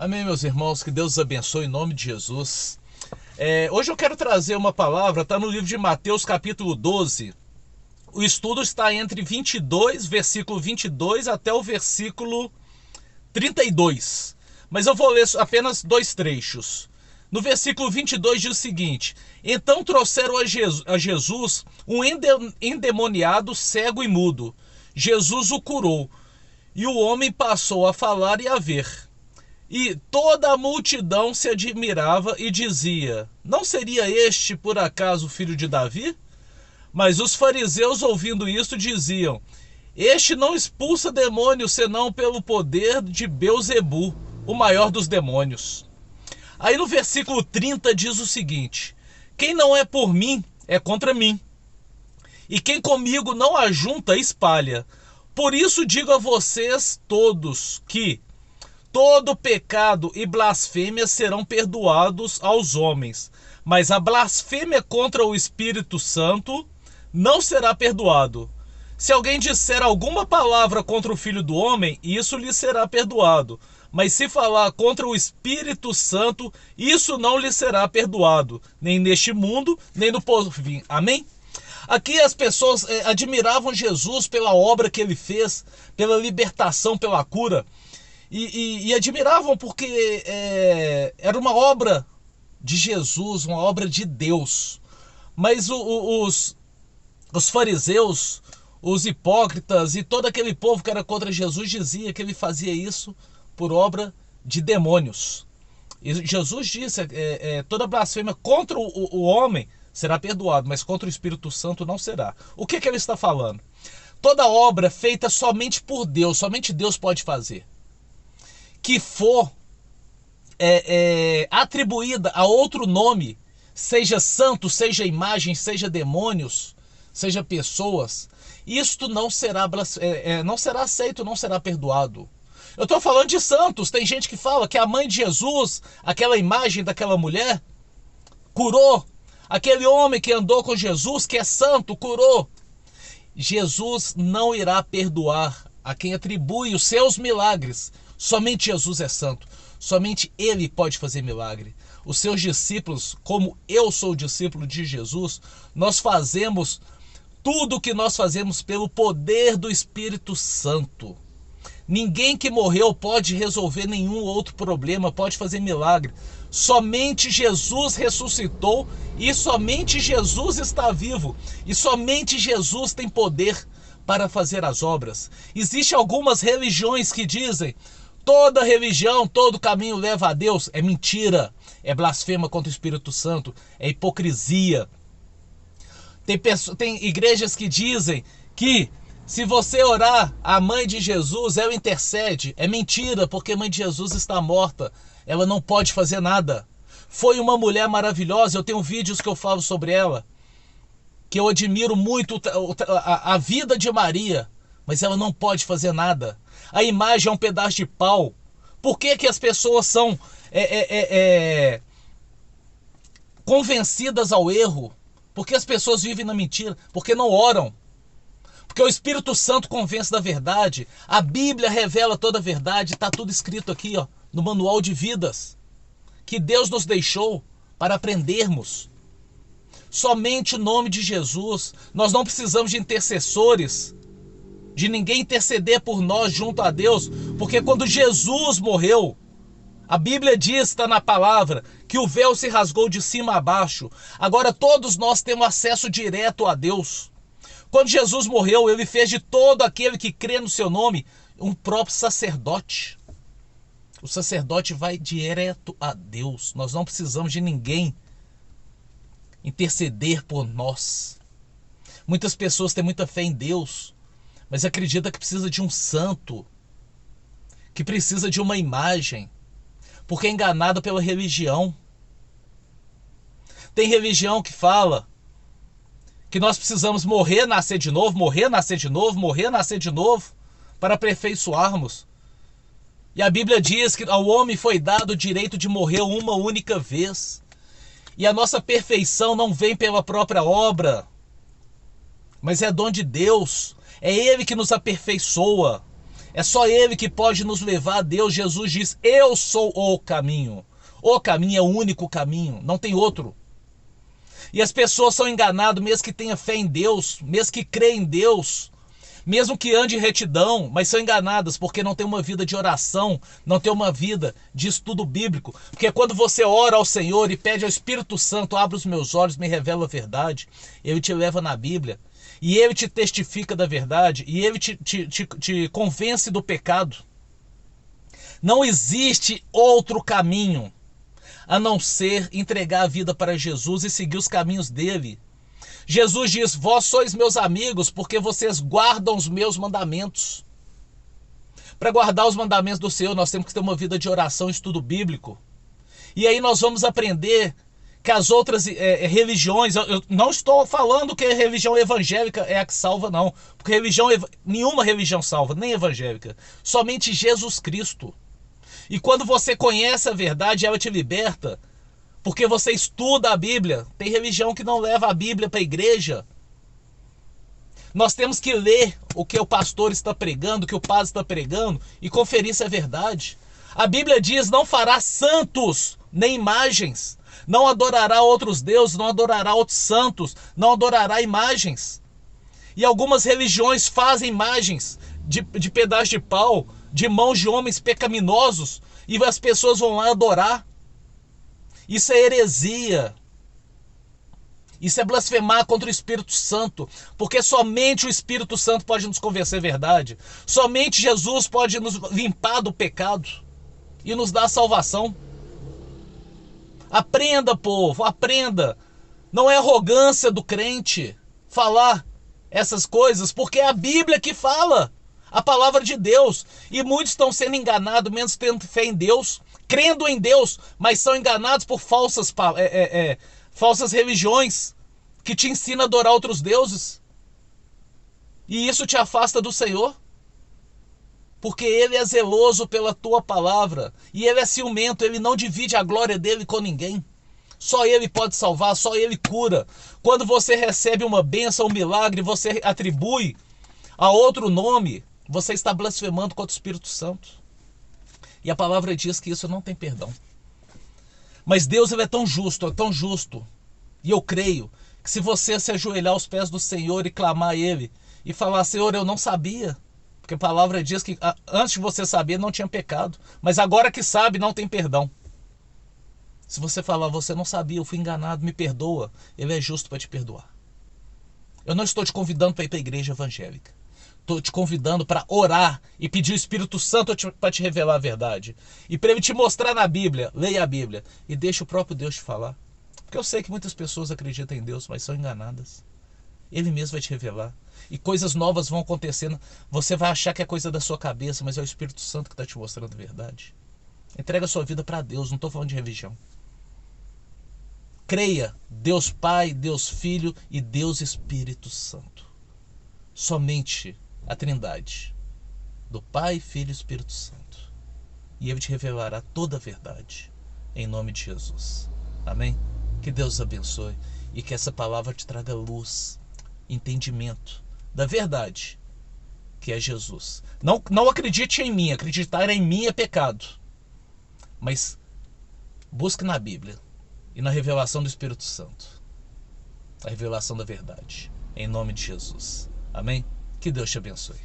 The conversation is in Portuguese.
Amém, meus irmãos, que Deus os abençoe em nome de Jesus. Hoje eu quero trazer uma palavra, está no livro de Mateus capítulo 12. O estudo está entre 22, versículo 22 até o versículo 32. Mas eu vou ler apenas dois trechos. No versículo 22 diz o seguinte: Então trouxeram a Jesus um endemoniado cego e mudo. Jesus o curou, e o homem passou a falar e a ver. E toda a multidão se admirava e dizia: Não seria este, por acaso, o filho de Davi? Mas os fariseus, ouvindo isto, diziam: Este não expulsa demônios, senão pelo poder de Belzebu, o maior dos demônios. Aí no versículo 30 diz o seguinte: Quem não é por mim, é contra mim. E quem comigo não ajunta, espalha. Por isso digo a vocês todos que todo pecado e blasfêmia serão perdoados aos homens, mas a blasfêmia contra o Espírito Santo não será perdoado. Se alguém disser alguma palavra contra o Filho do Homem, isso lhe será perdoado. Mas se falar contra o Espírito Santo, isso não lhe será perdoado, nem neste mundo, nem no porvir. Amém? Aqui as pessoas admiravam Jesus pela obra que ele fez, pela libertação, pela cura. E admiravam porque era uma obra de Jesus, uma obra de Deus. Mas os fariseus, os hipócritas e todo aquele povo que era contra Jesus dizia que ele fazia isso por obra de demônios. E Jesus disse, toda blasfêmia contra o homem será perdoado, mas contra o Espírito Santo não será. O que ele está falando? Toda obra feita somente por Deus, somente Deus pode fazer, que for atribuída a outro nome, seja santo, seja imagem, seja demônios, seja pessoas, isto não será aceito, não será perdoado. Eu estou falando de santos. Tem gente que fala que a mãe de Jesus, aquela imagem daquela mulher, curou. Aquele homem que andou com Jesus, que é santo, curou. Jesus não irá perdoar a quem atribui os seus milagres. Somente Jesus é santo. Somente Ele pode fazer milagre. Os seus discípulos, como eu sou discípulo de Jesus, nós fazemos tudo o que nós fazemos pelo poder do Espírito Santo. Ninguém que morreu pode resolver nenhum outro problema, pode fazer milagre. Somente Jesus ressuscitou e somente Jesus está vivo. E somente Jesus tem poder para fazer as obras. Existem algumas religiões que dizem: toda religião, todo caminho leva a Deus. É mentira, é blasfema contra o Espírito Santo, é hipocrisia. Tem igrejas que dizem que se você orar a mãe de Jesus, ela intercede. É mentira, porque a mãe de Jesus está morta. Ela não pode fazer nada. Foi uma mulher maravilhosa, eu tenho vídeos que eu falo sobre ela, que eu admiro muito a vida de Maria, mas ela não pode fazer nada. A imagem é um pedaço de pau. Por que as pessoas são convencidas ao erro? Porque as pessoas vivem na mentira? Porque não oram. Porque o Espírito Santo convence da verdade. A Bíblia revela toda a verdade. Está tudo escrito aqui, ó, no manual de vidas que Deus nos deixou para aprendermos. Somente o nome de Jesus. Nós não precisamos de intercessores, de ninguém interceder por nós junto a Deus, porque quando Jesus morreu, a Bíblia diz, está na palavra, que o véu se rasgou de cima a baixo. Agora todos nós temos acesso direto a Deus. Quando Jesus morreu, ele fez de todo aquele que crê no seu nome um próprio sacerdote. O sacerdote vai direto a Deus. Nós não precisamos de ninguém interceder por nós. Muitas pessoas têm muita fé em Deus, mas acreditam que precisa de um santo, que precisa de uma imagem, porque é enganada pela religião. Tem religião que fala que nós precisamos morrer, nascer de novo, morrer, nascer de novo, morrer, nascer de novo, para aperfeiçoarmos. E a Bíblia diz que ao homem foi dado o direito de morrer uma única vez. E a nossa perfeição não vem pela própria obra, mas é dom de Deus. É Ele que nos aperfeiçoa. É só Ele que pode nos levar a Deus. Jesus diz: eu sou o caminho. O caminho é o único caminho, não tem outro. E as pessoas são enganadas, mesmo que tenha fé em Deus, mesmo que crê em Deus, mesmo que ande em retidão, mas são enganadas porque não tem uma vida de oração, não tem uma vida de estudo bíblico. Porque quando você ora ao Senhor e pede ao Espírito Santo: abre os meus olhos, me revela a verdade, Ele te leva na Bíblia, e Ele te testifica da verdade, e Ele te convence do pecado. Não existe outro caminho a não ser entregar a vida para Jesus e seguir os caminhos dele. Jesus diz: vós sois meus amigos porque vocês guardam os meus mandamentos. Para guardar os mandamentos do Senhor, nós temos que ter uma vida de oração e estudo bíblico. E aí nós vamos aprender que as outras religiões, eu não estou falando que a religião evangélica é a que salva, não. Porque nenhuma religião salva, nem evangélica. Somente Jesus Cristo. E quando você conhece a verdade, ela te liberta. Porque você estuda a Bíblia. Tem religião que não leva a Bíblia para a igreja. Nós temos que ler o que o pastor está pregando, o que o padre está pregando, e conferir se é verdade. A Bíblia diz: não fará santos nem imagens. Não adorará outros deuses, não adorará outros santos, não adorará imagens. E algumas religiões fazem imagens de pedaço de pau, de mãos de homens pecaminosos, e as pessoas vão lá adorar. Isso é heresia. Isso é blasfemar contra o Espírito Santo, porque somente o Espírito Santo pode nos convencer a verdade. Somente Jesus pode nos limpar do pecado e nos dar a salvação. Aprenda, povo, aprenda. Não é arrogância do crente falar essas coisas, porque é a Bíblia que fala, a palavra de Deus. E muitos estão sendo enganados, menos tendo fé em Deus, crendo em Deus, mas são enganados por falsas religiões que te ensinam a adorar outros deuses. E isso te afasta do Senhor, porque Ele é zeloso pela tua palavra, e Ele é ciumento, Ele não divide a glória dele com ninguém. Só Ele pode salvar, só Ele cura. Quando você recebe uma bênção, um milagre, você atribui a outro nome, você está blasfemando contra o Espírito Santo. E a palavra diz que isso não tem perdão. Mas Deus, Ele é tão justo, e eu creio que se você se ajoelhar aos pés do Senhor e clamar a Ele, e falar: Senhor, eu não sabia, porque a palavra diz que antes de você saber não tinha pecado, mas agora que sabe não tem perdão. Se você falar: você não sabia, eu fui enganado, me perdoa, Ele é justo para te perdoar. Eu não estou te convidando para ir para a igreja evangélica. Estou te convidando para orar e pedir o Espírito Santo para te revelar a verdade. E para Ele te mostrar na Bíblia. Leia a Bíblia e deixa o próprio Deus te falar. Porque eu sei que muitas pessoas acreditam em Deus, mas são enganadas. Ele mesmo vai te revelar. E coisas novas vão acontecendo. Você vai achar que é coisa da sua cabeça, mas é o Espírito Santo que está te mostrando a verdade. Entrega a sua vida para Deus, não estou falando de religião. Creia: Deus Pai, Deus Filho e Deus Espírito Santo. Somente a Trindade, do Pai, Filho e Espírito Santo. E Ele te revelará toda a verdade, em nome de Jesus. Amém? Que Deus abençoe e que essa palavra te traga luz, entendimento da verdade, que é Jesus. Não acredite em mim, acreditar em mim é pecado. Mas busque na Bíblia e na revelação do Espírito Santo, a revelação da verdade, em nome de Jesus. Amém? Que Deus te abençoe.